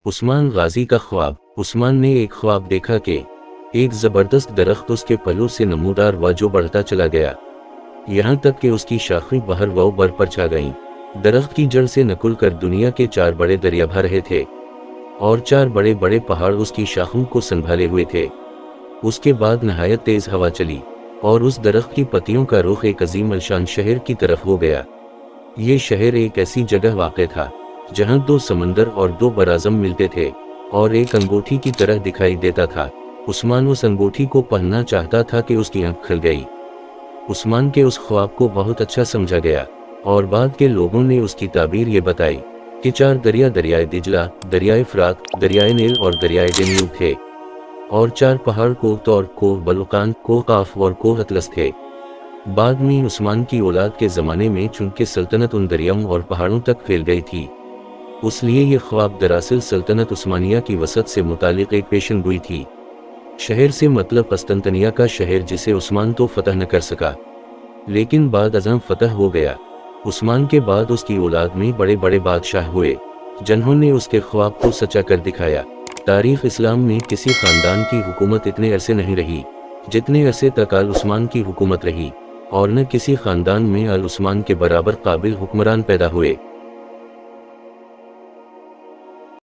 عثمان غازی کا خواب۔ عثمان نے ایک خواب دیکھا کہ ایک زبردست درخت اس کے پلوں سے نمودار ہوا جو بڑھتا چلا گیا، یہاں تک کہ اس کی شاخیں بہر و بر پر چھا گئیں۔ درخت کی جڑ سے نکل کر دنیا کے 4 بڑے دریا بہہ رہے تھے اور 4 بڑے بڑے پہاڑ اس کی شاخوں کو سنبھالے ہوئے تھے۔ اس کے بعد نہایت تیز ہوا چلی اور اس درخت کی پتیوں کا رخ ایک عظیم الشان شہر کی طرف ہو گیا۔ یہ شہر ایک ایسی جگہ واقع تھا جہاں 2 سمندر اور 2 براعظم ملتے تھے اور ایک انگوٹھی کی طرح دکھائی دیتا تھا۔ عثمان اس انگوٹھی کو پہننا چاہتا تھا کہ اس کی آنکھ کھل گئی۔ عثمان کے اس خواب کو بہت اچھا سمجھا گیا اور بعد کے لوگوں نے اس کی تعبیر یہ بتائی کہ 4 دریا دریائے دجلہ، دریائے فرات، دریائے نیل اور دریائے ڈینیوب تھے، اور 4 پہاڑ کوہ طور، کوہ بلقان، کوہ قاف اور کوہ اطلس تھے۔ بعد میں عثمان کی اولاد کے زمانے میں چونکہ سلطنت ان دریاؤں اور پہاڑوں تک پھیل گئی تھی، اس لیے یہ خواب دراصل سلطنت عثمانیہ کی وسعت سے متعلق ایک پیشن گوئی تھی۔ شہر سے مطلب قسطنطنیہ کا شہر جسے عثمان تو فتح نہ کر سکا، لیکن بعد ازاں فتح ہو گیا۔ عثمان کے بعد اس کی اولاد میں بڑے بڑے بادشاہ ہوئے جنہوں نے اس کے خواب کو سچا کر دکھایا۔ تاریخ اسلام میں کسی خاندان کی حکومت اتنے عرصے نہیں رہی جتنے عرصے تک آل عثمان کی حکومت رہی، اور نہ کسی خاندان میں آل عثمان کے برابر قابل حکمران پیدا ہوئے۔